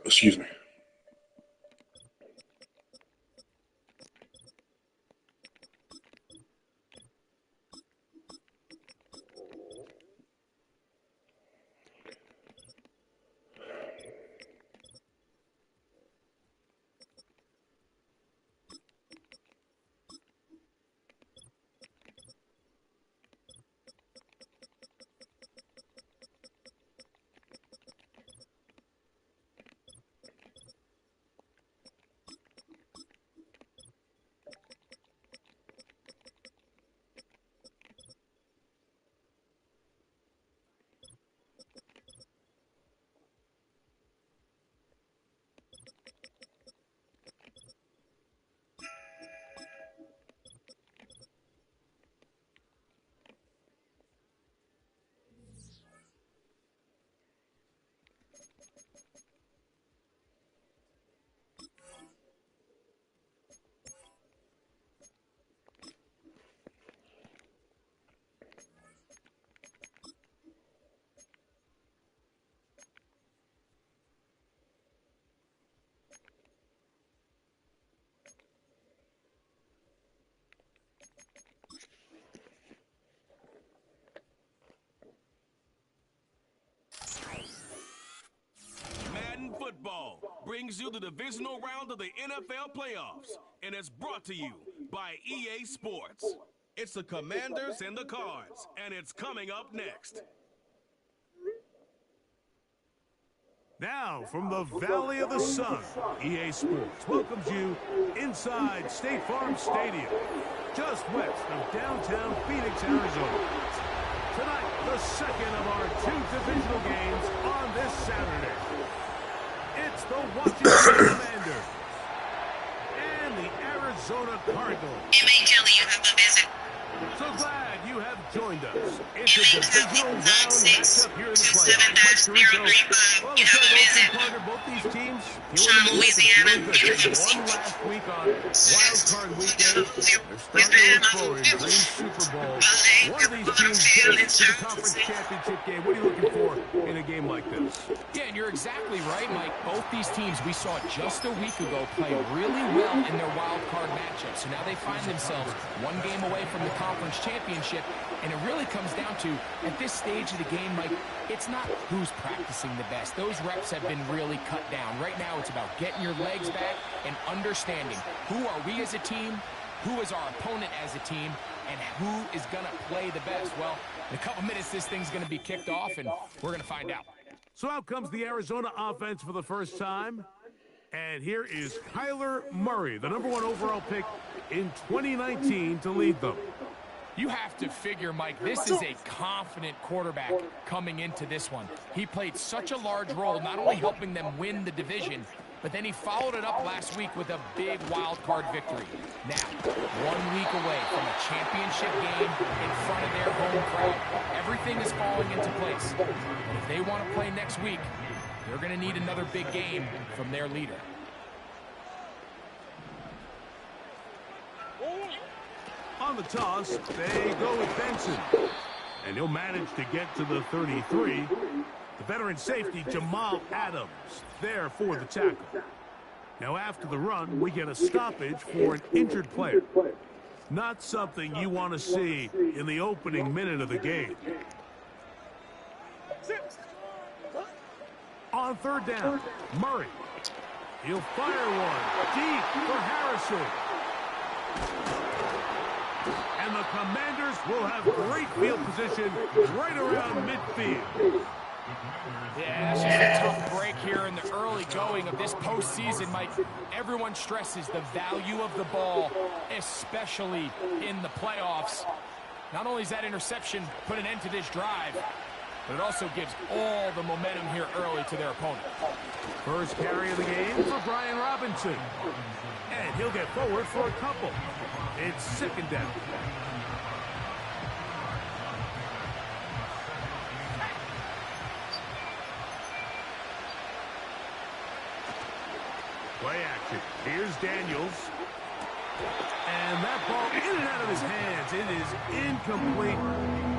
Excuse me. Football brings you the divisional round of the NFL playoffs, and it's brought to you by EA Sports. It's the Commanders and the Cards, and it's coming up next. Now, from the Valley of the Sun, EA Sports welcomes you inside State Farm Stadium, just west of downtown Phoenix, Arizona. Tonight, the second of our two divisional games on this Saturday. It's the Washington Commanders and the Arizona Cardinals. It may tell you have a visit. So glad you have joined us. It's a divisional round matchup here in the playoffs. Well, the Cardinals partner both these teams. Louisiana. Won last week on Wild Card Weekend. They're starting to look forward to Dream Super Bowl. One of these teams gets to the conference championship game. What are you looking for in a game like this? Yeah, and you're exactly right, Mike. Both these teams we saw just a week ago play really well in their wild card matchup. So now they find themselves one game away from the conference championship, and it really comes down to, at this stage of the game, Mike, it's not who's practicing the best. Those reps have been really cut down. Right now, it's about getting your legs back and understanding who are we as a team, who is our opponent as a team, and who is going to play the best. Well, in a couple minutes, this thing's going to be kicked off, and we're going to find out. So out comes the Arizona offense for the first time. And here is Kyler Murray, the #1 overall pick in 2019 to lead them. You have to figure, Mike, this is a confident quarterback coming into this one. He played such a large role, not only helping them win the division, but then he followed it up last week with a big wild card victory. Now, 1 week away from a championship game in front of their home crowd, everything is falling into place. But if they want to play next week, they're going to need another big game from their leader. On the toss, they go with Benson. And he'll manage to get to the 33. The veteran safety, Jamal Adams, there for the tackle. Now after the run, we get a stoppage for an injured player. Not something you want to see in the opening minute of the game. On third down, Murray. He'll fire one deep for Harrison. And the Commanders will have great field position right around midfield. Yeah, it's just a tough break here in the early going of this postseason, Mike. Everyone stresses the value of the ball, especially in the playoffs. Not only is that interception put an end to this drive, but it also gives all the momentum here early to their opponent. First carry of the game for Brian Robinson. And he'll get forward for a couple. It's second down. Play action. Here's Daniels. And that ball in and out of his hands. It is incomplete.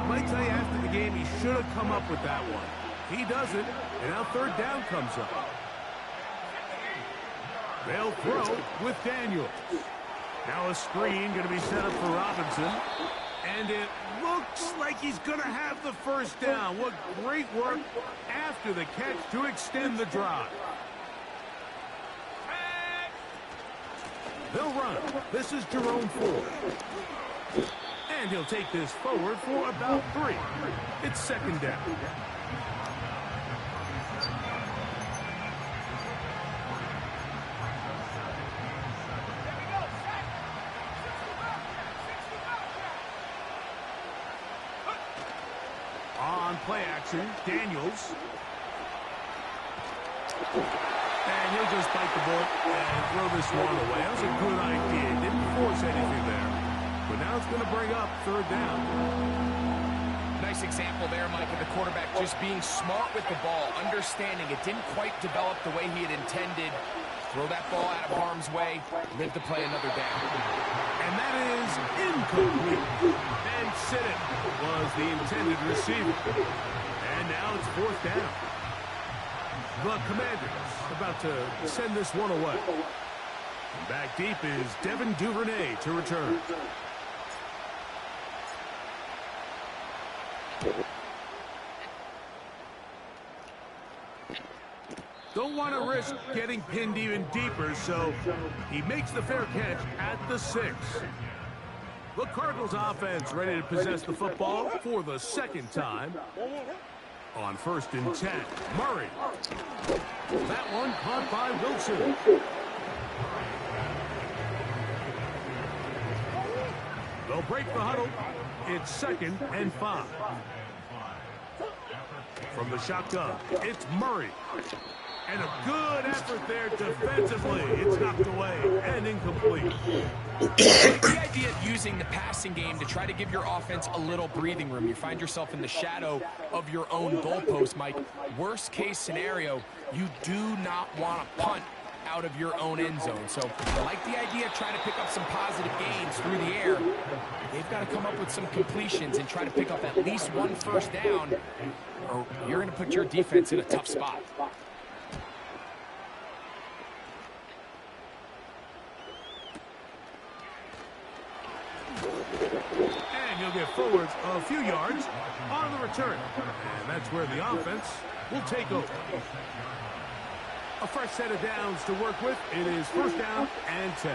Might tell you after the game he should have come up with that one. He doesn't, and now third down comes up. They'll throw with Daniels. Now a screen going to be set up for Robinson. And it looks like he's going to have the first down. What great work after the catch to extend the drive. They'll run. This is Jerome Ford. And he'll take this forward for about 3. It's second down. On play action, Daniels. And he'll just bite the bullet and throw this one away. That was a good idea. Didn't force anything there. But now it's going to bring up third down. Nice example there, Mike, of the quarterback just being smart with the ball, understanding it didn't quite develop the way he had intended. Throw that ball out of harm's way, live to play another down. And that is incomplete. And Siddick was the intended receiver. And now it's fourth down. The Commanders about to send this one away. And back deep is Devin Duvernay to return. Don't want to risk getting pinned even deeper, so he makes the fair catch at the 6. The Cardinals offense ready to possess the football for the second time. On first and 10, Murray. That one caught by Wilson. They'll break the huddle. It's second and 5. From the shotgun, it's Murray. And a good effort there defensively. It's knocked away and incomplete. The idea of using the passing game to try to give your offense a little breathing room. You find yourself in the shadow of your own goalpost, Mike. Worst case scenario, you do not want to punt out of your own end zone. So I like the idea of trying to pick up some positive gains through the air. They've got to come up with some completions and try to pick up at least one first down, or you're going to put your defense in a tough spot. And he'll get forwards a few yards on the return. And that's where the offense will take over. A fresh set of downs to work with. It is first down and 10.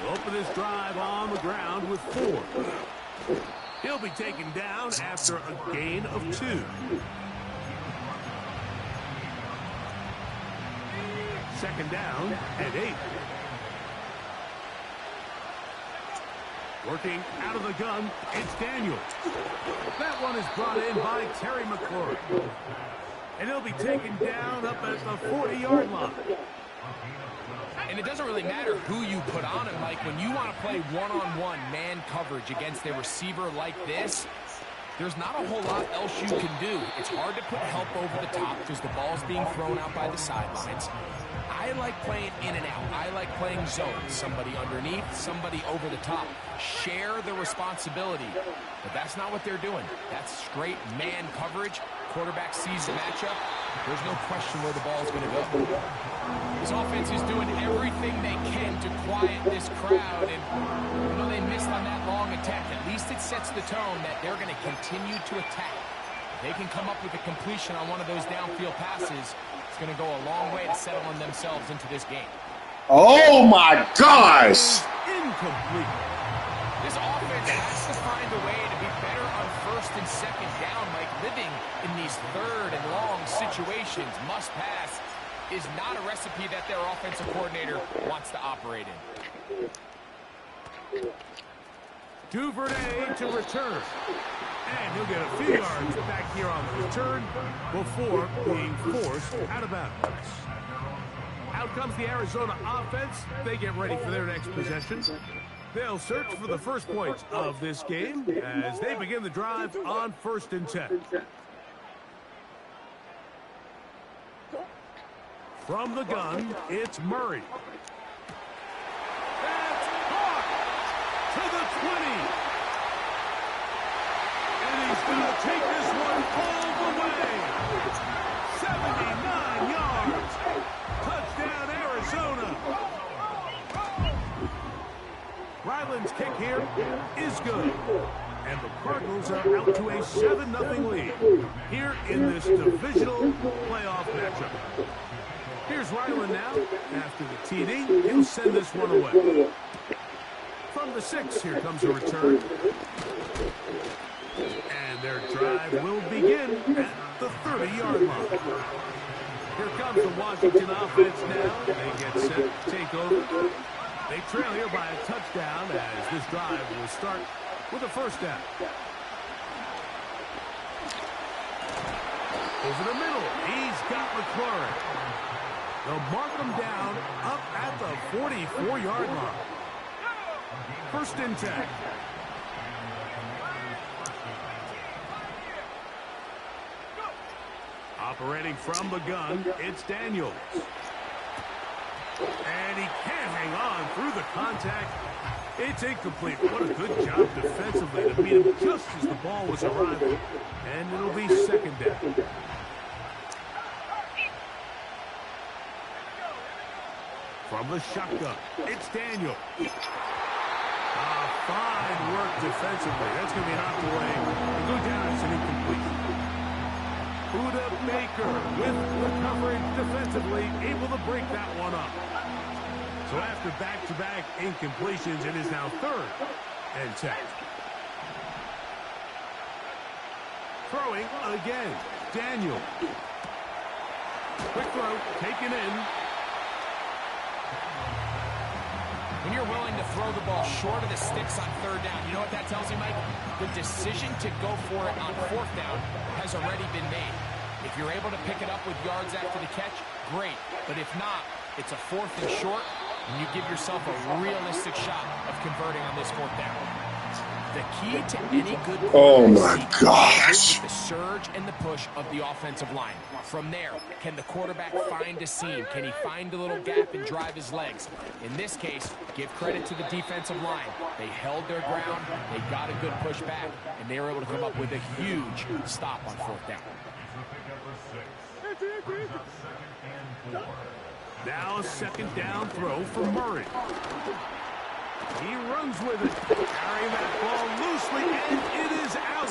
We'll open this drive on the ground with 4. He'll be taken down after a gain of 2. Second down and 8. Working out of the gun, it's Daniel. That one is brought in by Terry McLaurin. And he'll be taken down up at the 40-yard line. And it doesn't really matter who you put on him, Mike. When you want to play one-on-one man coverage against a receiver like this, there's not a whole lot else you can do. It's hard to put help over the top because the ball's being thrown out by the sidelines. I like playing in and out. I like playing zones. Somebody underneath, somebody over the top. Share the responsibility. But that's not what they're doing. That's straight man coverage. Quarterback sees the matchup. There's no question where the ball is going to go. This offense is doing everything they can to quiet this crowd. And even though they missed on that long attack, at least it sets the tone that they're going to continue to attack. If they can come up with a completion on one of those downfield passes, it's going to go a long way to settling themselves into this game. Oh, my gosh! Incomplete. This offense has to find a way to be better on first and second down. Like living in these third and long situations, must pass, is not a recipe that their offensive coordinator wants to operate in. Duvernay to return. And he'll get a few yards back here on the return before being forced out of bounds. Out comes the Arizona offense. They get ready for their next possession. They'll search for the first points of this game as they begin the drive on 1st and 10. From the gun, it's Murray. That's caught to the 20. And he's going to take this one all the way. 79 yards. Touchdown, Arizona. Ryland's kick here is good. And the Cardinals are out to a 7-0 lead here in this divisional playoff matchup. Here's Ryland now. After the TD, he'll send this one away. From the 6, here comes a return. And their drive will begin at the 30-yard line. Here comes the Washington offense now. They get set to take over. They trail here by a touchdown as this drive will start with a first down. Over the middle, he's got McLaurin. They'll mark him down up at the 44-yard line. 1st and 10. Operating from the gun, it's Daniels. And he can't hang on through the contact. It's incomplete. What a good job defensively to meet him just as the ball was arriving. And it'll be 2nd down. From the shotgun, it's Daniel. Fine work defensively. That's going to be knocked away. Go down as an incomplete. Buda Baker with the coverage defensively, able to break that one up. So after back-to-back incompletions, it is now 3rd and 10. Throwing again, Daniel. Quick throw, taken in. When you're willing to throw the ball short of the sticks on 3rd down, you know what that tells you, Mike? The decision to go for it on 4th down has already been made. If you're able to pick it up with yards after the catch, great. But if not, it's a 4th and short, and you give yourself a realistic shot of converting on this 4th down. The key to any good gosh, the surge and the push of the offensive line. From there, can the quarterback find a seam? Can he find a little gap and drive his legs? In this case, give credit to the defensive line. They held their ground, they got a good push back, and they were able to come up with a huge stop on 4th down. Now a 2nd down throw for Murray. He runs with it, carrying that ball loosely, and it is out.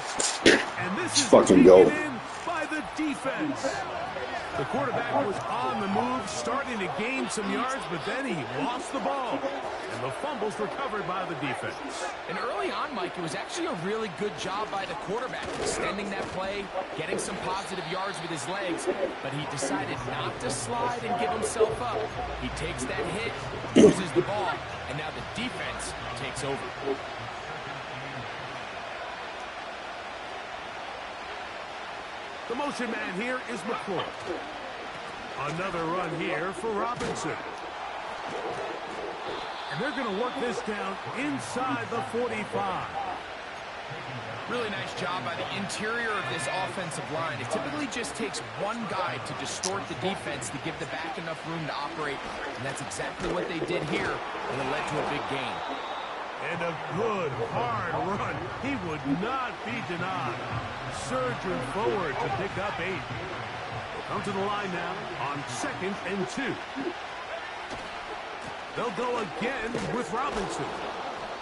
And this is taken in by the defense. The quarterback was on the move, starting to gain some yards, but then he lost the ball. And the fumble's recovered by the defense. And early on, Mike, it was actually a really good job by the quarterback, extending that play, getting some positive yards with his legs, but he decided not to slide and give himself up. He takes that hit, loses the ball, and now the defense takes over. The motion man here is McClure. Another run here for Robinson. And they're going to work this down inside the 45. Really nice job by the interior of this offensive line. It typically just takes one guy to distort the defense to give the back enough room to operate. And that's exactly what they did here, and it led to a big gain. And a good, hard run. He would not be denied. Surging forward to pick up 8. They'll come to the line now on 2nd and 2. They'll go again with Robinson.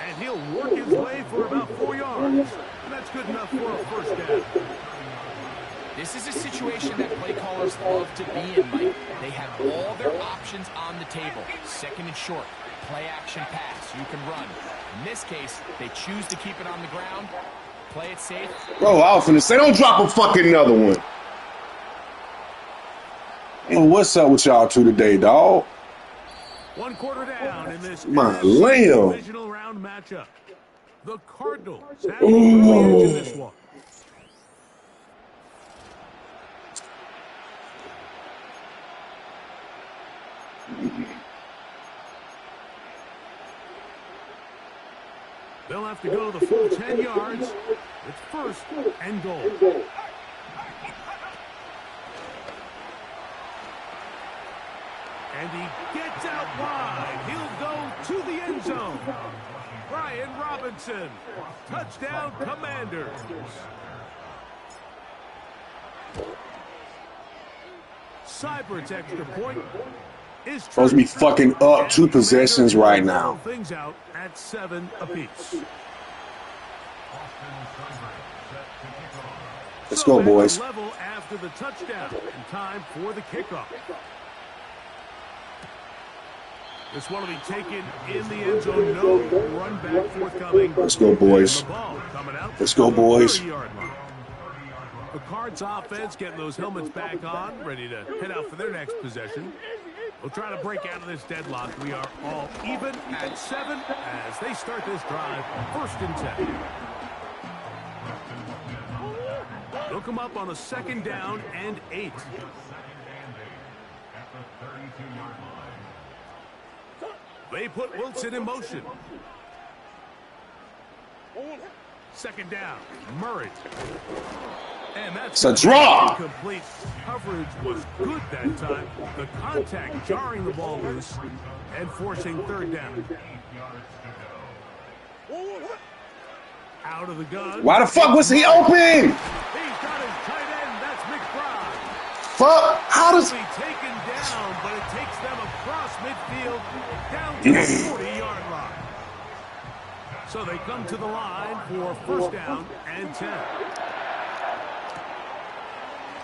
And he'll work his way for about 4 yards. And that's good enough for a first down. This is a situation that play callers love to be in, Mike. They have all their options on the table. 2nd and short, play action pass. You can run. In this case, they choose to keep it on the ground, play it safe. Bro, I was finna say, don't drop a fucking another one. Yo, what's up with y'all two today, dog? 1 quarter down in this divisional round matchup. The Cardinals have the early edge in this one. have to go the full 10 yards. It's first and goal. And he gets out wide. He'll go to the end zone. Brian Robinson. Touchdown, Commanders. Cybert's extra point is Supposed to be fucking up 2 possessions right now. Things out at 7 apiece. Let's go, boys. Level after the touchdown and time for the kickoff. This one will be taken in the end zone. No run back forthcoming. Let's go, boys. Let's go, boys. The Cards offense getting those helmets back on, ready to head out for their next possession. We'll try to break out of this deadlock. We are all even at 7 as they start this drive. First and 10. They'll come up on a 2nd down and 8. They put Wilson in motion. 2nd down, Murray. And that's a draw. Complete coverage was good that time. The contact jarring the ball loose and forcing 3rd down. Out of the gun. Why the fuck was he open? He's got his tight end. That's McBride. Fuck. How does... Be taken down, but it takes them across midfield down to the 40-yard line. So they come to the line for 1st down and 10.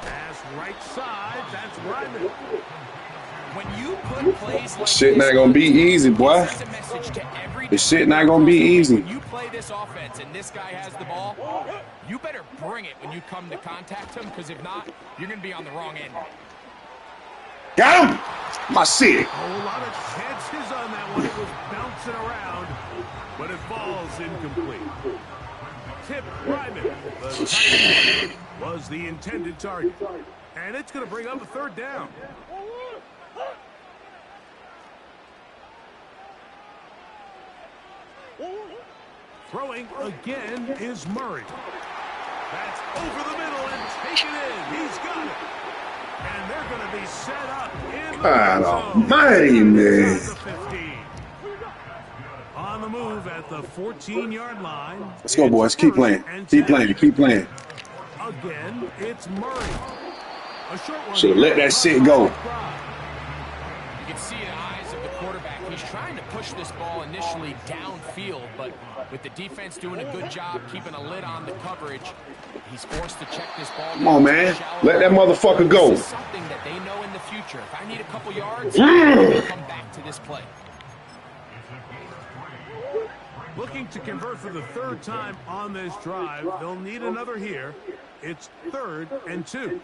Pass right side. That's Ryman. When you put plays like Shit not gonna be easy, boy. This shit not gonna be easy. When you play this offense and this guy has the ball, you better bring it when you come to contact him, because if not, you're going to be on the wrong end. Got him! My shit. A whole lot of chances on that one. It was bouncing around, but it falls incomplete. Tip Ryman, the tight end, was the intended target. And it's going to bring up a 3rd down. Throwing again is Murray. That's over the middle and taken in. He's got it. And they're going to be set up in the God zone. almighty, man. On the move at the 14-yard line. Let's go, boys. Keep playing. Keep playing. Keep playing. Again, it's Murray. A short one. Should have let that shit go. You can see in the eyes of the quarterback, he's trying to push this ball initially downfield, but with the defense doing a good job keeping a lid on the coverage, he's forced to check this ball. Come on, man. Let that motherfucker go. This is something that they know in the future. If I need a couple yards, I'll come back to this play. Looking to convert for the 3rd time on this drive. They'll need another here. It's 3rd and 2.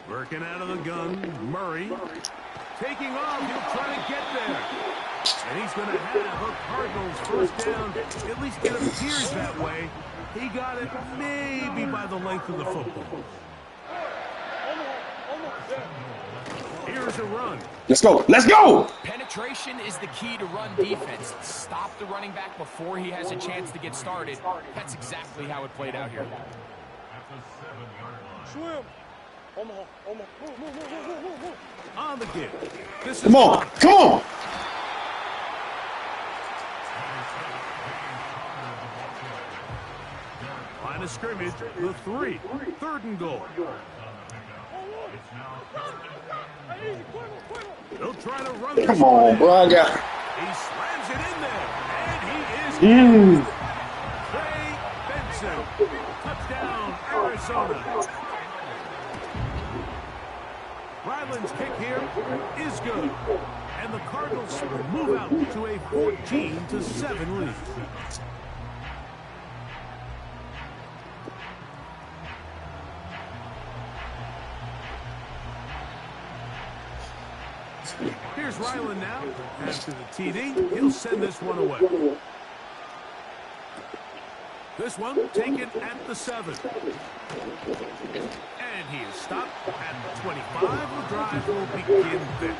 Working out of the gun, Murray. Taking off, he'll try to get there. And he's going to have a Cardinals 1st down. At least it appears that way. He got it maybe by the length of the football. Here's a run. Let's go. Let's go. Penetration is the key to run defense. Stop the running back before he has a chance to get started. That's exactly how it played out here. On the give. Come on. Come on. Line of scrimmage, the 3. 3rd and goal. They'll try to run. Come on, bro. I got. He slams it in there, and he is Trey Benson. Touchdown, Arizona. Ryland's kick here is good, and the Cardinals move out to a 14-7 lead. Here's Ryland now. After the TD, he'll send this one away. This one taken at the 7. And he is stopped at the 25. The drive will begin there.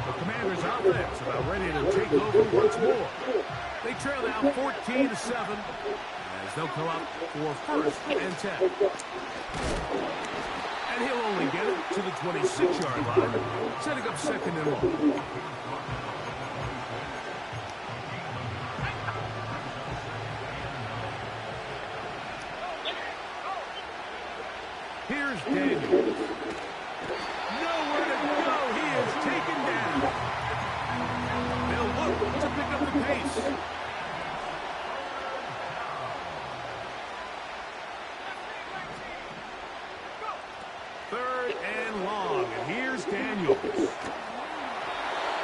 The Commanders' offense about ready to take over once more. They trail now 14-7 as they'll come up for 1st and 10. And he'll only get it to the 26-yard line, setting up 2nd and 1. Here's Daniels. Nowhere to go. He is taken down. They'll look to pick up the pace. Third and long. And here's Daniels.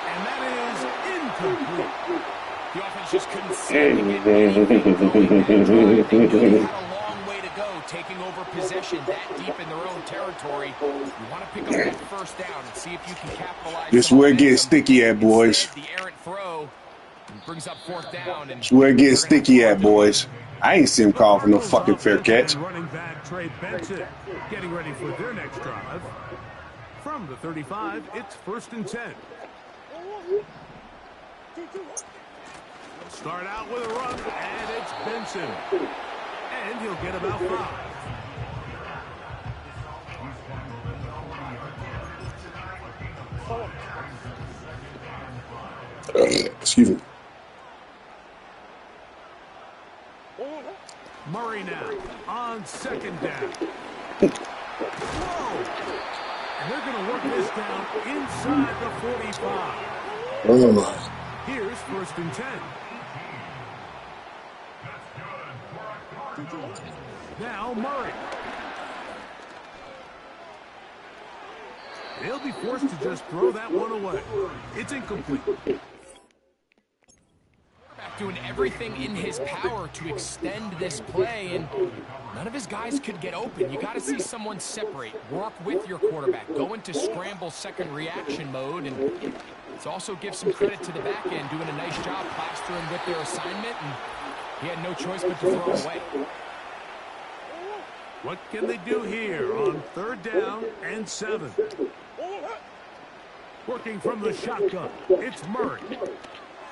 And that is incomplete. The offense just couldn't seem to get anything going. They had a long way to go, taking over possession that deep in their own territory. You want to pick up that 1st down and see if you can capitalize. This is where it gets sticky at, boys. Instead, the errant throw brings up 4th down. And This is where it gets sticky at, boys. I ain't seen him call for no fucking fair catch. Running back Trey Benson getting ready for their next drive. From the 35, it's 1st and 10. Start out with a run, and it's Benson. And he'll get about 5. Excuse me. Murray now on 2nd down. Whoa! And they're going to work this down inside the 45. Oh. Here's 1st and 10. Now Murray. They'll be forced to just throw that one away. It's incomplete. Doing everything in his power to extend this play, and none of his guys could get open. You got to see someone separate, work with your quarterback, go into scramble 2nd reaction mode, and it's also give some credit to the back end, doing a nice job plastering with their assignment, and he had no choice but to throw away. What can they do here on 3rd down and 7? Working from the shotgun, it's Murray.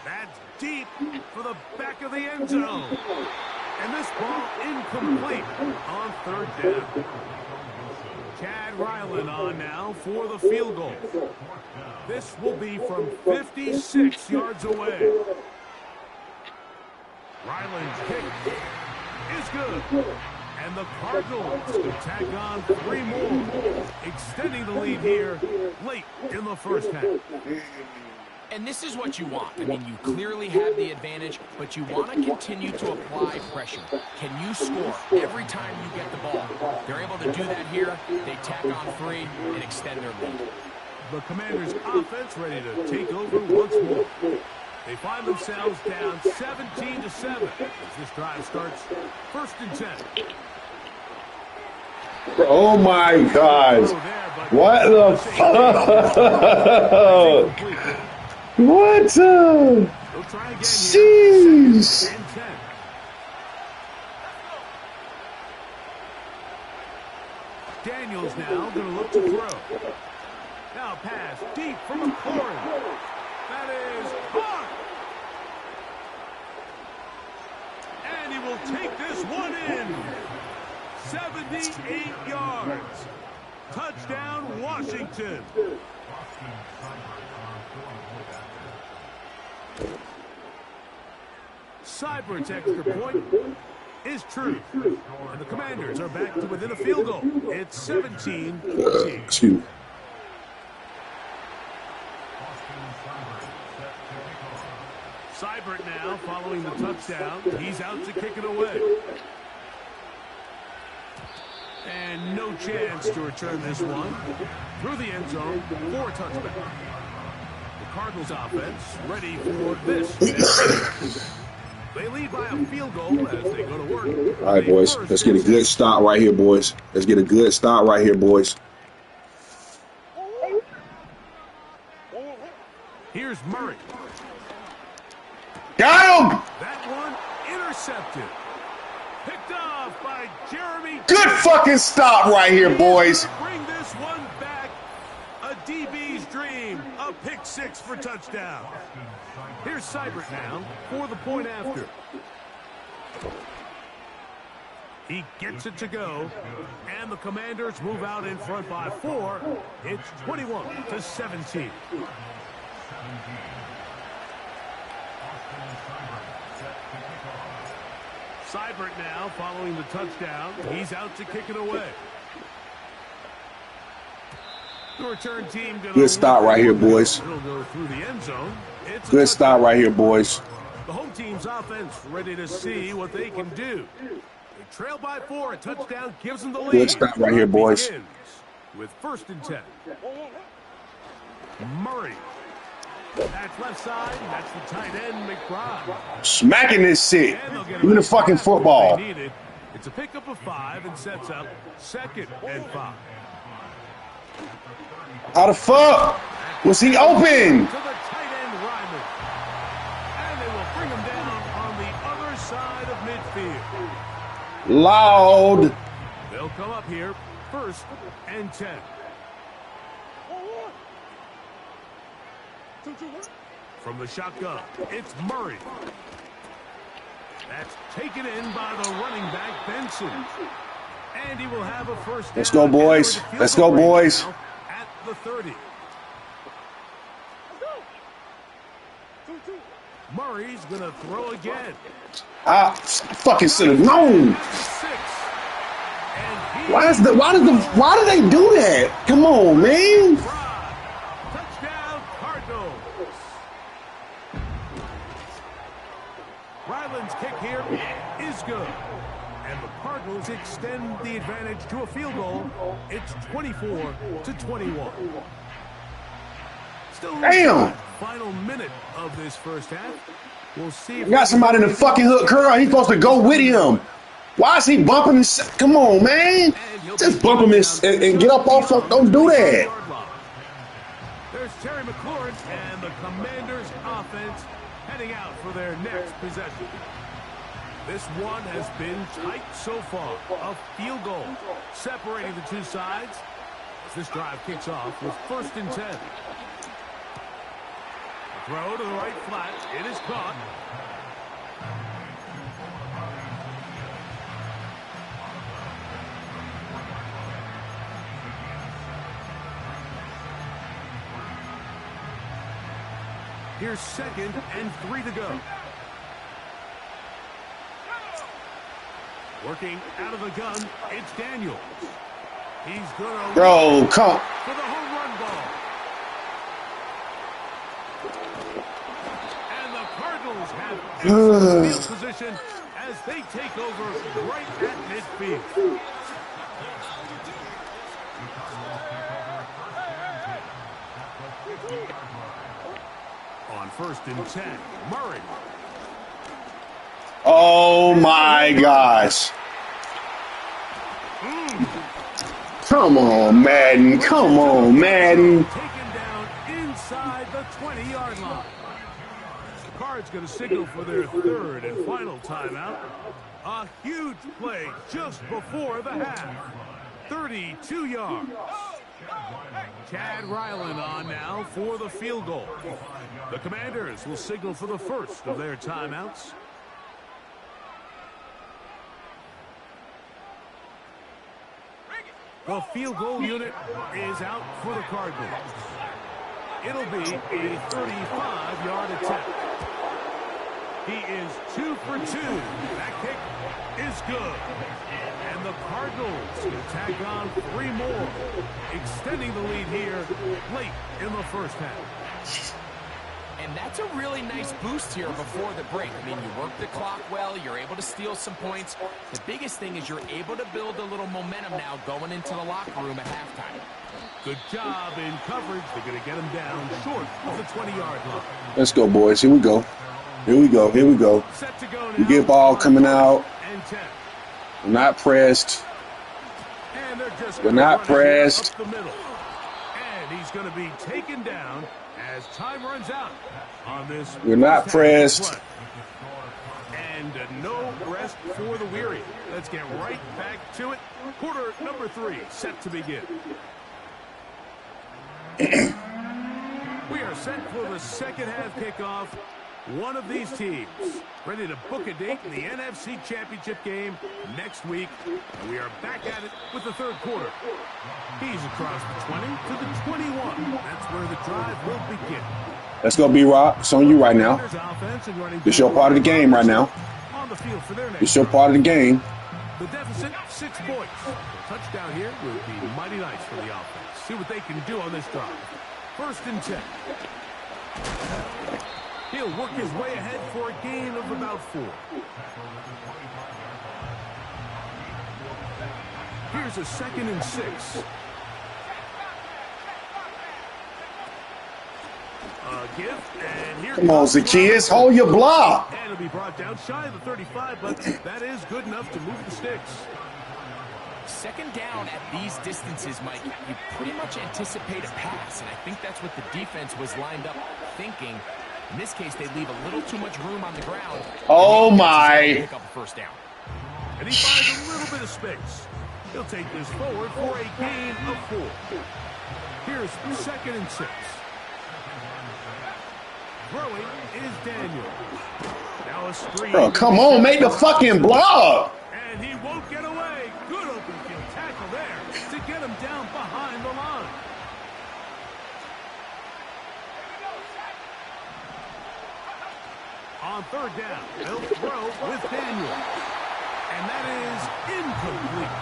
That's deep for the back of the end zone. And this ball incomplete on 3rd down. Chad Ryland on now for the field goal. This will be from 56 yards away. Ryland's kick is good. And the Cardinals can tag on 3 more, extending the lead here late in the 1st half. And this is what you want. I mean, you clearly have the advantage, but you want to continue to apply pressure. Can you score every time you get the ball? They're able to do that here. They tack on 3 and extend their lead. The Commanders' offense ready to take over once more. They find themselves down 17-7 as this drive starts 1st and 10. Oh my God. What the fuck? What? Jeez. Daniels now going to look to throw. Now pass deep from McLaurin. That is hard. And he will take this one in. 78 yards. Touchdown, Washington. Seibert's extra point is true. And the Commanders are back to within a field goal. It's 17-14. Excuse me. Seibert now following the touchdown. He's out to kick it away. And no chance to return this one through the end zone for a touchback. The Cardinals offense ready for this. They lead by a field goal as they go to work. All right, boys. Let's get a good start right here, boys. Let's get a good start right here, boys. Here's Murray. Got him! That one intercepted. Picked off by Jeremy. Good fucking stop right here, boys. Bring this one back. A DB's dream. A pick 6 for touchdown. Here's Seibert now for the point after. He gets it to go, and the Commanders move out in front by 4. It's 21-17. Seibert now following the touchdown. He's out to kick it away. The return team good start right here, boys. It'll go through the end zone. It's good start right here, boys. The home team's offense ready to see what they can do. They trail by 4. A touchdown gives them the lead. Good start right here, boys. With 1st and 10. Murray. That's left side. That's the tight end, McBride. Smacking this shit. Give me the fucking football. It's a pickup of 5 and sets up 2nd and 5. How the fuck was he open? To the tight end, Ryman. And they will bring him down on the other side of midfield. Loud. They'll come up here 1st and 10. From the shotgun, it's Murray. That's taken in by the running back, Benson. And he will have a 1st down. Let's go, boys. Let's go, boys. At the 30. Murray's going to throw again. I fucking should have known. 6. Why do they do that? Come on, man. Touchdown, Cardinals. Ryland's kick here is good. And the Cardinals extend the advantage to a field goal. It's 24-21. Still Damn. Final minute of this first half. We'll see if Got somebody in the fucking hook curl. He's supposed to go with him. Why is he bumping his? Come on, man. Just bump him and get up off him. Don't do that. There's Terry McLaurin and the Commanders offense heading out for their next possession. This one has been tight so far. A field goal separating the two sides as this drive kicks off with 1st and 10. Throw to the right flat. It is caught. Here's 2nd and 3 to go. Working out of the gun, it's Daniels. He's going to Bro, come. for the home run ball. And the Cardinals have excellent field position as they take over right at midfield. On 1st and 10, Murray. Oh my gosh. Come on, Madden. Come on, Madden. Taken down inside the 20-yard line. The Cards going to signal for their 3rd and final timeout. A huge play just before the half. 32 yards. Chad Ryland on now for the field goal. The Commanders will signal for the 1st of their timeouts. The field goal unit is out for the Cardinals. It'll be a 35-yard attempt. He is 2 for 2. That kick is good. And the Cardinals will tack on 3 more, extending the lead here late in the first half. And that's a really nice boost here before the break. I mean, you work the clock well. You're able to steal some points. The biggest thing is you're able to build a little momentum now going into the locker room at halftime. Good job in coverage. They're going to get him down short of the 20-yard line. Let's go, boys. Here we go. Here we go. Here we go. Set to go now. We get ball coming out. And 10. We're not pressed. And they're just We're not pressed. up the middle. And he's going to be taken down as time runs out on this. We're not pressed. And no rest for the weary. Let's get right back to it. Quarter number 3 set to begin. We are set for the second half kickoff. One of these teams ready to book a date in the NFC Championship game next week. And we are back at it with the third quarter. He's across the 20 to the 21. That's where the drive will begin. Let's go, B-Rock. It's on you right now. It's your part of the game right now. On the field for their it's your part of the game. The deficit, 6 points. A touchdown here would be mighty nice for the offense. See what they can do on this drive. 1st and 10. He'll work his way ahead for a gain of about 4. Here's a 2nd and 6. Gift, and here come on, Zacchaeus, hold your block. And it'll be brought down shy of the 35, but that is good enough to move the sticks. 2nd down at these distances, Mike, you pretty much anticipate a pass, and I think that's what the defense was lined up thinking. In this case, they leave a little too much room on the ground. Oh, my. Pick up a 1st down. And he finds a little bit of space. He'll take this forward for a gain of 4. Here's 2nd and 6. Throwing is Daniel. Now a screen. Bro, come on, make the fucking block. And he won't get away. Good open field tackle there to get him down behind the line. On 3rd down, they'll throw with Daniel. And that is incomplete.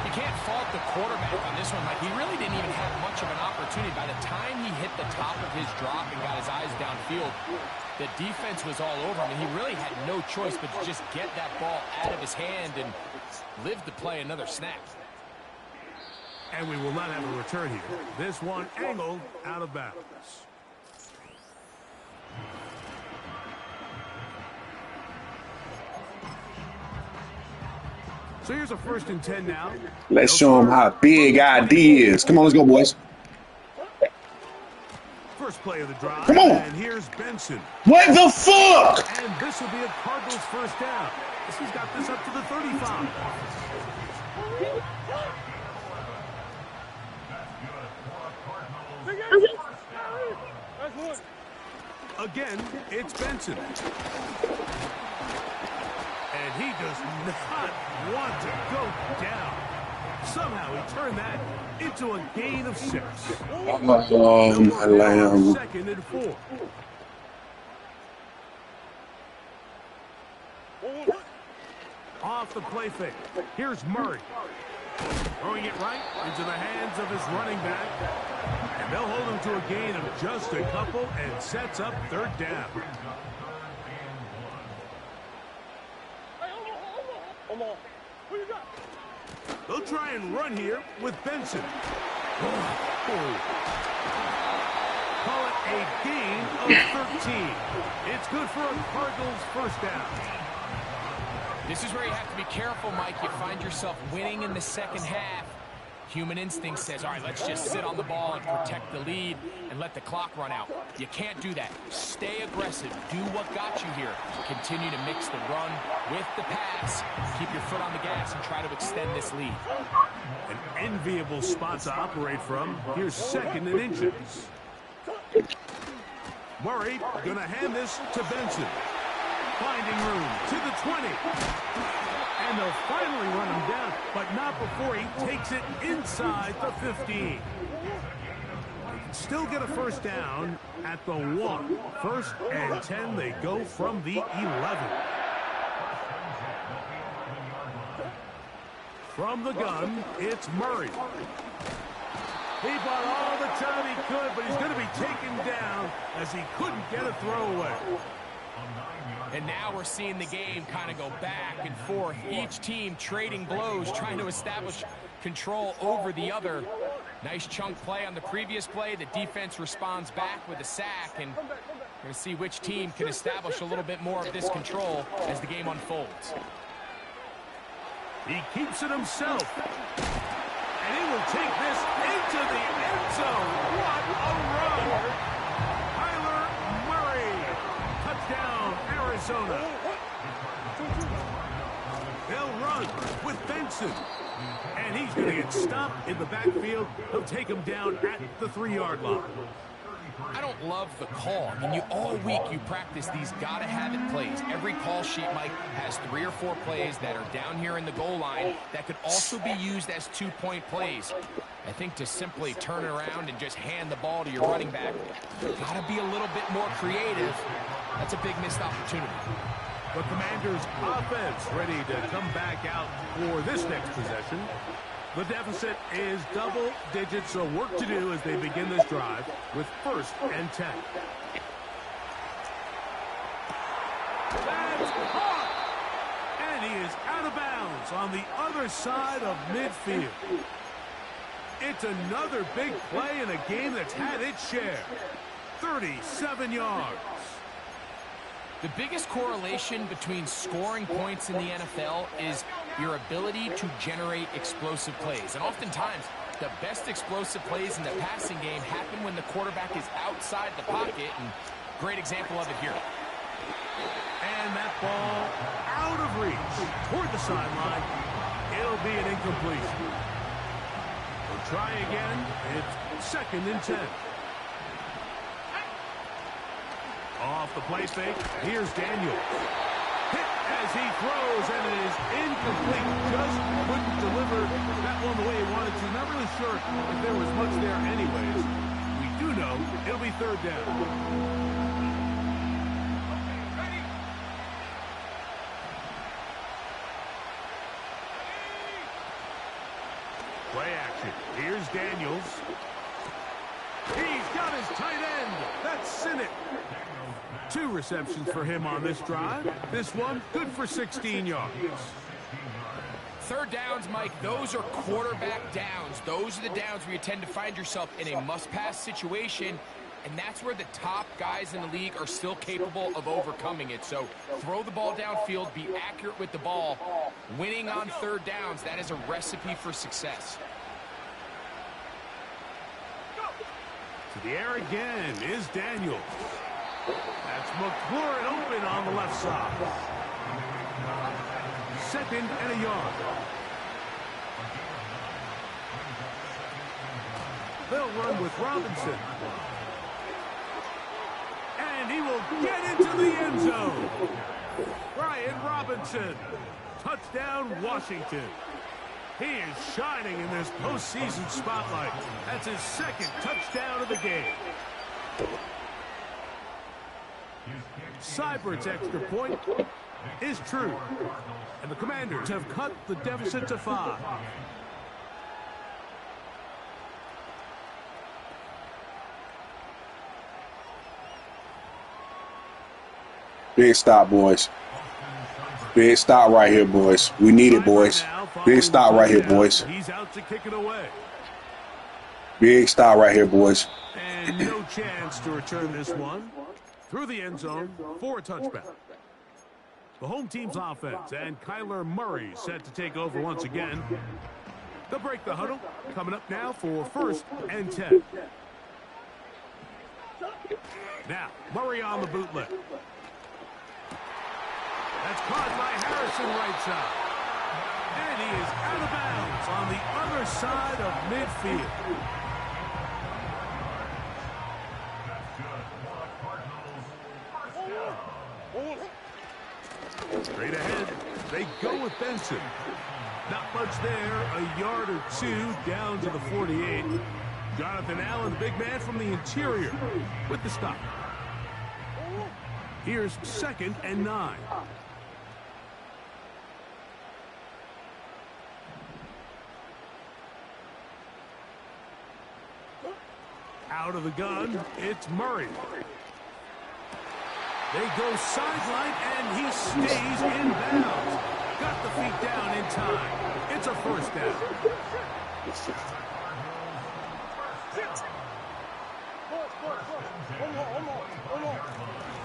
You can't fault the quarterback on this one. Like, he really didn't even have much of an opportunity. By the time he hit the top of his drop and got his eyes downfield, the defense was all over him, and he really had no choice but to just get that ball out of his hand and live to play another snap. And we will not have a return here. This one angled out of bounds. So here's a 1st and 10 now. Let's show them how big ID is. Come on, let's go, boys. First play of the drive. Come on. And here's Benson. What the fuck? And this will be a Cardinals 1st down. He's got this up to the 35. Again, it's Benson. And he does not want to go down. Somehow he turned that into a gain of 6. Oh, my lamb. 2nd and 4. Off the play fake. Here's Murray. Throwing it right into the hands of his running back. And they'll hold him to a gain of just a couple and sets up 3rd down. They'll try and run here with Benson. Call it a gain of 13. It's good for a Cardinals 1st down. This is where you have to be careful, Mike. You find yourself winning in the 2nd half. Human instinct says, all right, let's just sit on the ball and protect the lead and let the clock run out. You can't do that. Stay aggressive. Do what got you here. Continue to mix the run with the pass. Keep your foot on the gas and try to extend this lead. An enviable spot to operate from. Here's 2nd and inches. Murray going to hand this to Benson. Finding room to the 20. And they'll finally run him down, but not before he takes it inside the 15. They can still get a 1st down at the 1. 1st and 10, they go from the 11. From the gun, it's Murray. He bought all the time he could, but he's going to be taken down as he couldn't get a throwaway. And now we're seeing the game kind of go back and forth. Each team trading blows, trying to establish control over the other. Nice chunk play on the previous play. The defense responds back with a sack, and we're going to see which team can establish a little bit more of this control as the game unfolds. He keeps it himself. And he will take this into the end zone. What a run! Kyler Murray. Touchdown, Arizona. They'll run with Benson. And he's going to get stopped in the backfield. He'll take him down at the 3-yard line. I don't love the call. I mean, all week you practice these gotta-have-it plays. Every call sheet, Mike, has 3 or 4 plays that are down here in the goal line that could also be used as 2-point plays. I think to simply turn it around and just hand the ball to your running back, gotta be a little bit more creative. That's a big missed opportunity. The Commanders' offense ready to come back out for this next possession. The deficit is double digits, so work to do as they begin this drive with 1st and 10. That's caught! And he is out of bounds on the other side of midfield. It's another big play in a game that's had its share. 37 yards. The biggest correlation between scoring points in the NFL is your ability to generate explosive plays. And oftentimes, the best explosive plays in the passing game happen when the quarterback is outside the pocket. And great example of it here. And that ball out of reach toward the sideline. It'll be an incompletion. We'll try again. It's 2nd and 10. Off the play fake, here's Daniels. Hit as he throws, and it is incomplete. Just couldn't deliver that one the way he wanted to. Not really sure if there was much there anyways. We do know it'll be 3rd down. Play action. Here's Daniels. He's got his tight end. That's Sinnott. 2 receptions for him on this drive. This one good for 16 yards. 3rd downs, Mike, those are quarterback downs. Those are the downs where you tend to find yourself in a must-pass situation, and that's where the top guys in the league are still capable of overcoming it. So throw the ball downfield, be accurate with the ball. Winning on 3rd downs, that is a recipe for success. To the air again is Daniels. That's McLaurin open on the left side. 2nd and a yard. They'll run with Robinson. And he will get into the end zone. Brian Robinson. Touchdown, Washington. He is shining in this postseason spotlight. That's his 2nd touchdown of the game. Seibert's extra point is true. And the Commanders have cut the deficit to 5. Big stop, boys. Big stop right here, boys. We need it, boys. Big stop right here, boys. He's out to kick it away. Big stop right here, boys. And no chance to return this one. Through the end zone for a touchback. The home team's offense and Kyler Murray set to take over once again. They'll break the huddle. Coming up now for 1st and 10. Now, Murray on the bootleg. That's caught by Harrison right side. And he is out of bounds on the other side of midfield. Straight ahead, they go with Benson. Not much there, a yard or 2 down to the 48. Jonathan Allen, the big man from the interior, with the stop. Here's 2nd and 9. Out of the gun, it's Murray. They go sideline, and he stays in bounds. Got the feet down in time. It's a 1st down.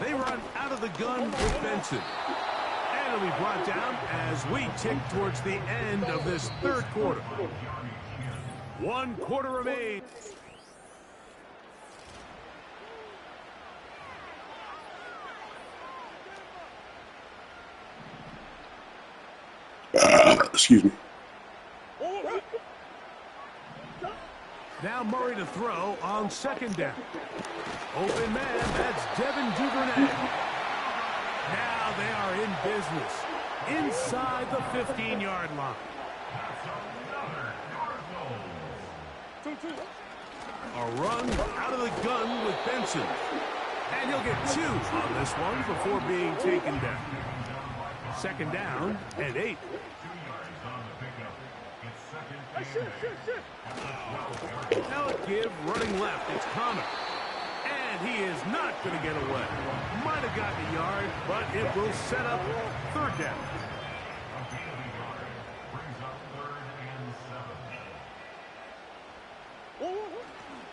They run out of the gun with Benson. And it'll be brought down as we tick towards the end of this 3rd quarter. 1 quarter remains. Excuse me. Now Murray to throw on 2nd down. Open man, that's Devin Duvernay. Now they are in business inside the 15-yard line. A run out of the gun with Benson. And he'll get 2 on this one before being taken down. Second down and 8. Now a give running left. It's Connor. And he is not going to get away. Might have gotten a yard, but it will set up third down.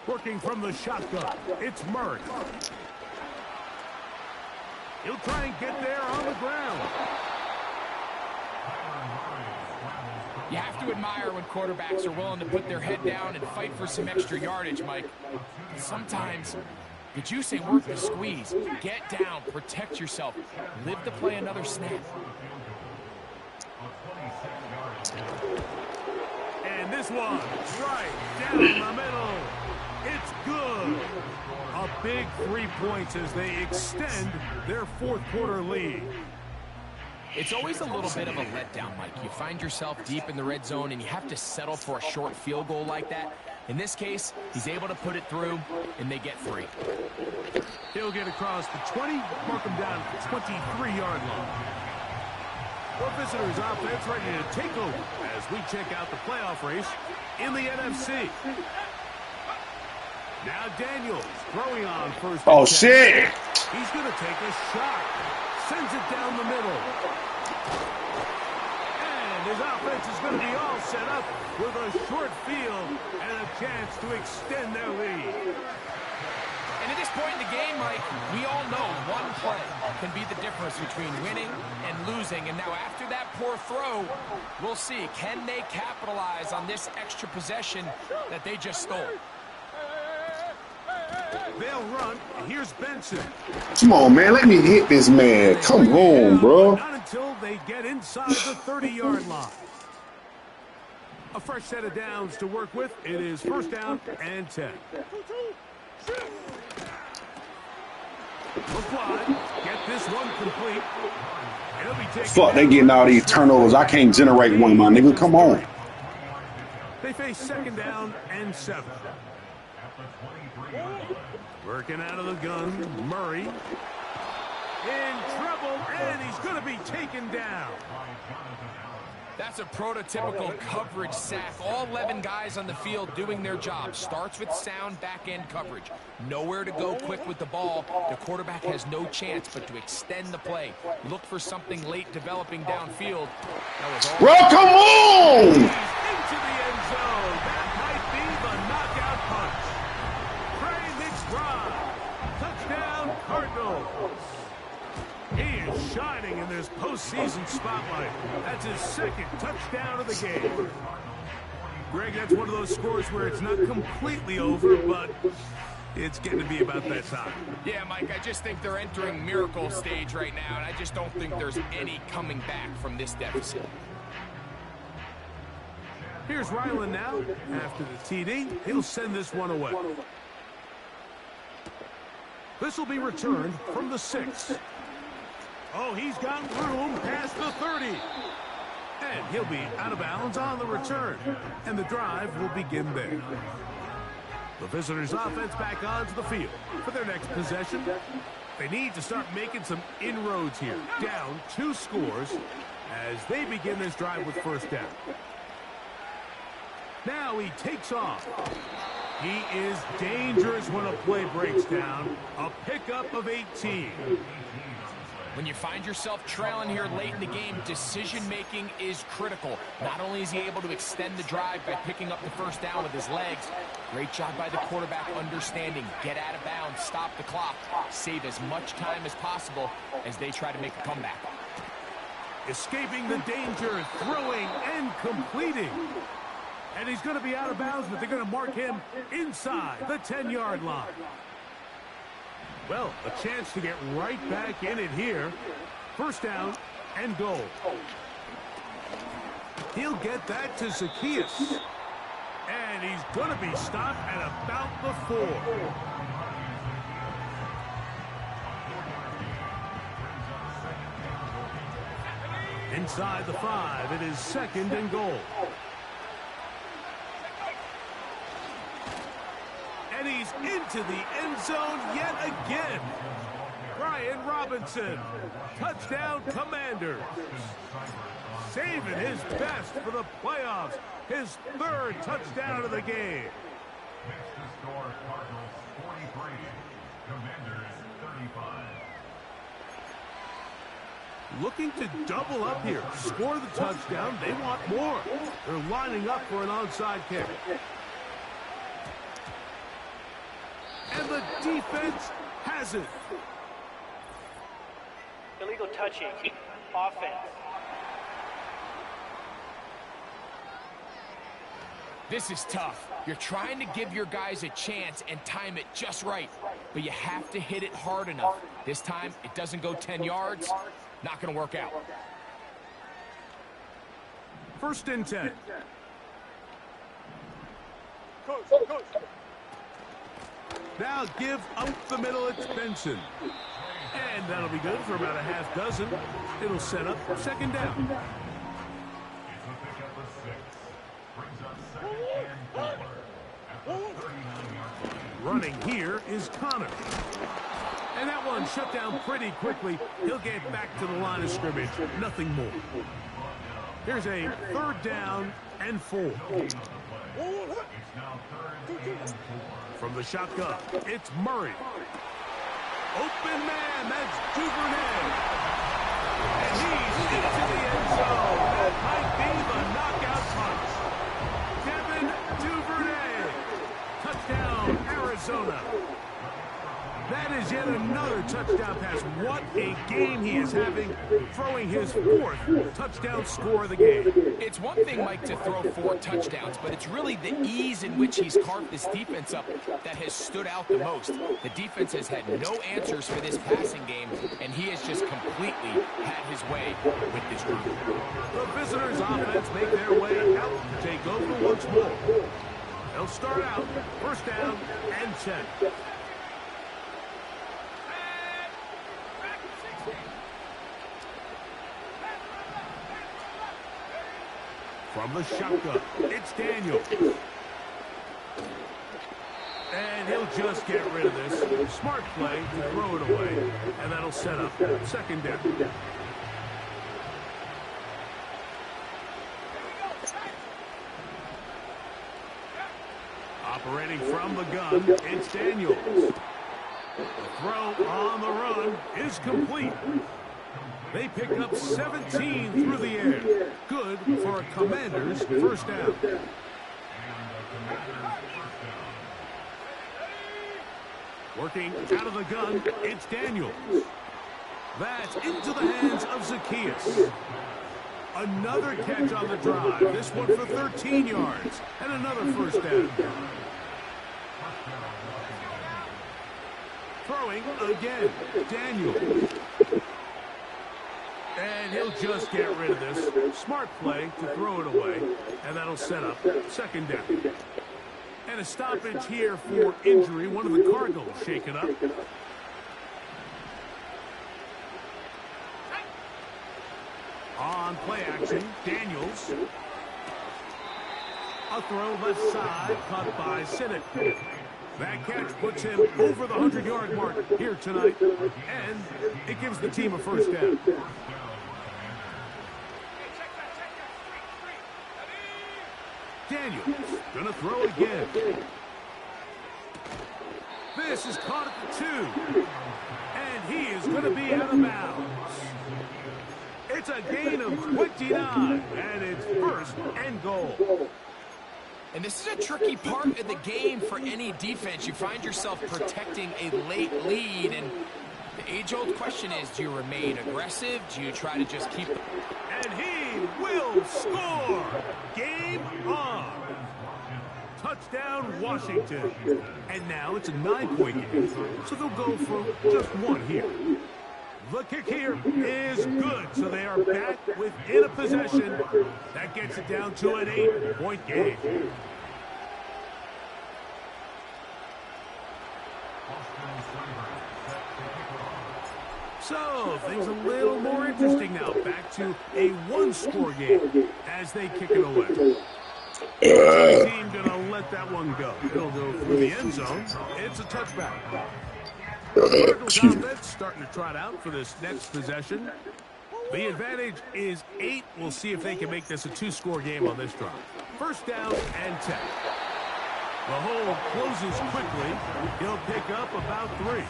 Working from the shotgun, it's Murray. He'll try and get there on the ground. You have to admire when quarterbacks are willing to put their head down and fight for some extra yardage, Mike. Sometimes the juice ain't worth the squeeze. Get down, protect yourself, live to play another snap. And this one, right down the middle. It's good. A big 3 points as they extend their fourth quarter lead. It's always a little bit of a letdown, Mike. You find yourself deep in the red zone and you have to settle for a short field goal like that. In this case, he's able to put it through, and they get 3. He'll get across the 20, mark him down at the 23-yard line. Our visitors' offense ready to take over as we check out the playoff race in the NFC. Now Daniels throwing on first. Oh, shit. He's going to take a shot. Sends it down the middle. And his offense is going to be all set up with a short field and a chance to extend their lead. And at this point in the game, Mike, we all know one play can be the difference between winning and losing. And now after that poor throw, we'll see, can they capitalize on this extra possession that they just stole? They'll run. Here's Benson. Come on, man. Let me hit this man. Come on, bro. Not until they get inside the 30-yard line. A fresh set of downs to work with. It is first down and 10. McFly, get this one complete. It'll be taken. Fuck, they getting all these turnovers. I can't generate one, my nigga. Come on. They face second down and 7. Working out of the gun, Murray. In trouble, and he's going to be taken down. That's a prototypical coverage sack. All 11 guys on the field doing their job. Starts with sound back-end coverage. Nowhere to go quick with the ball. The quarterback has no chance but to extend the play. Look for something late developing downfield. That was all. Bro, come on! Into the end zone. That might be the knockout punch. Touchdown, Cardinals. He is shining in this postseason spotlight. That's his second touchdown of the game. Greg, that's one of those scores where it's not completely over, but it's getting to be about that time. Yeah, Mike, I just think they're entering miracle stage right now, and I just don't think there's any coming back from this deficit. Here's Ryland now. After the TD, he'll send this one away. This will be returned from the 6. Oh, he's got room past the 30. And he'll be out of bounds on the return. And the drive will begin there. The visitors' offense back onto the field for their next possession. They need to start making some inroads here. Down 2 scores as they begin this drive with first down. Now he takes off. He is dangerous when a play breaks down. A pickup of 18. When you find yourself trailing here late in the game, decision-making is critical. Not only is he able to extend the drive by picking up the first down with his legs, great job by the quarterback understanding, get out of bounds, stop the clock, save as much time as possible as they try to make a comeback. Escaping the danger, throwing and completing. And he's going to be out of bounds, but they're going to mark him inside the 10-yard line. Well, a chance to get right back in it here. First down and goal. He'll get that to Zacchaeus. And he's going to be stopped at about the 4. Inside the 5, it is 2nd and goal. And he's into the end zone yet again. Brian Robinson, touchdown Commanders. Saving his best for the playoffs, his 3rd touchdown of the game. Next to score, Cardinals 43, Commanders 35. Looking to double up here, score the touchdown, they want more. They're lining up for an onside kick. And the defense has it. Illegal touching, offense. This is tough. You're trying to give your guys a chance and time it just right, but you have to hit it hard enough. This time, it doesn't go 10 yards. Not going to work out. 1st and 10. Coach. Now give up the middle, it's Benson. And that'll be good for about a half dozen. It'll set up 2nd down. It's a pickup of 6. Brings up 2nd and 4. At the 39-yard line. Running here is Connor. And that one shut down pretty quickly. He'll get back to the line of scrimmage. Nothing more. Here's a 3rd down and 4. It's now 3rd and 4. From the shotgun, it's Murray. Open man, that's Duvernay. And he's into the end zone. That might be the knockout punch. Kevin Duvernay. Touchdown, Arizona. That is yet another touchdown pass. What a game he is having, throwing his 4th touchdown score of the game. It's one thing, Mike, to throw 4 touchdowns, but it's really the ease in which he's carved this defense up that has stood out the most. The defense has had no answers for this passing game, and he has just completely had his way with this group. The visitors' offense make their way out to take over once more. They'll start out 1st down and 10. From the shotgun, it's Daniel. And he'll just get rid of this. Smart play to throw it away, and that'll set up 2nd down. Operating from the gun, it's Daniels. The throw on the run is complete. They pick up 17 through the air. Good for a Commanders 1st down. Working out of the gun, it's Daniels. That's into the hands of Zacchaeus. Another catch on the drive. This one for 13 yards. And another 1st down. Throwing again, Daniels. And he'll just get rid of this. Smart play to throw it away. And that'll set up 2nd down. And a stoppage here for injury. One of the Cardinals shaken up. On play action, Daniels. A throw left side, caught by Sinnott. That catch puts him over the 100-yard mark here tonight. And it gives the team a 1st down. Daniels gonna throw again. This is caught at the 2. And he is gonna be out of bounds. It's a gain of 29, and it's 1st and goal. And this is a tricky part of the game for any defense. You find yourself protecting a late lead, and the age-old question is, do you remain aggressive? Do you try to just keep... And he will score! Game on! Touchdown, Washington. And now it's a 9-point game, so they'll go for just 1 here. The kick here is good, so they are back within a possession. That gets it down to an 8-point game. So, things a little more interesting now. Back to a one-score game as they kick it away. The team going to let that one go. It'll go through the end zone. It's a touchback. Cardinals offense starting to trot out for this next possession. The advantage is 8. We'll see if they can make this a 2-score game on this drive. First down and 10. The hole closes quickly. He'll pick up about 3.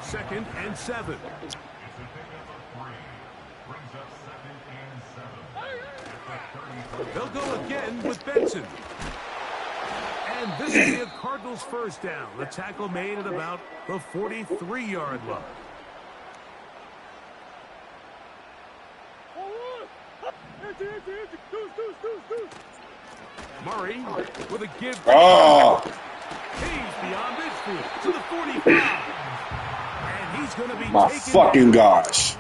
Second and 7. They'll go again with Benson. And this will be a Cardinals first down. The tackle made at about the 43-yard line. Murray with a give. Oh. He's beyond midfield to the 45. And he's going to be My taken fucking down. gosh.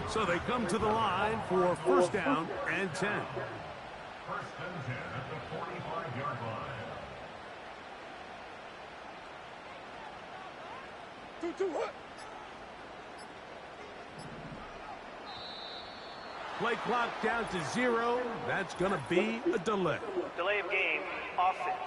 So they come to the line for first down and 10. First and 10 at the 45-yard line. Play clock down to 0. That's going to be a delay. Delay of game. Offense.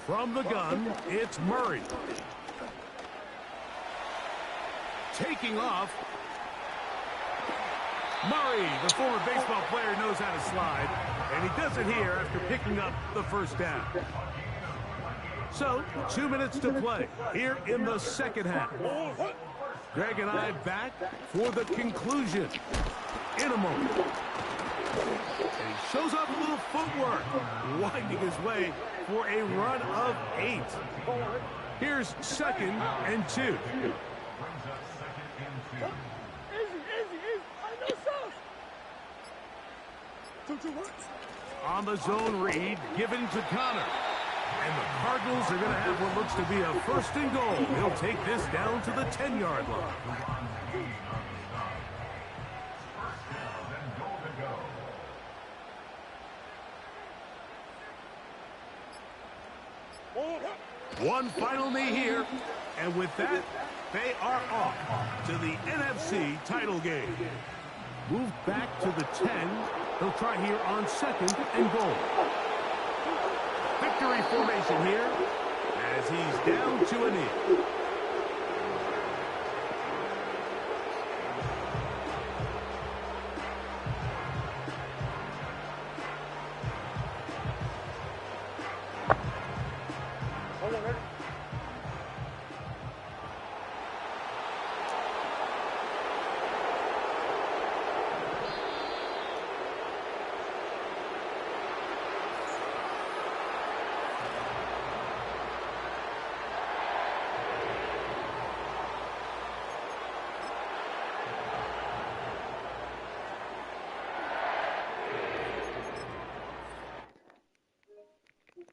From the gun, it's Murray. Taking off. Murray, the former baseball player, knows how to slide, and he does it here after picking up the first down. So, 2 minutes to play here in the second half. Greg and I back for the conclusion in a moment. And he shows off a little footwork, winding his way for a run of 8. Here's second and 2. On the zone read, given to Connor. And the Cardinals are going to have what looks to be a first and goal. He'll take this down to the 10-yard line. One final knee here, and with that, they are off to the NFC title game. Move back to the 10. He'll try here on second and goal. Victory formation here as he's down to a knee.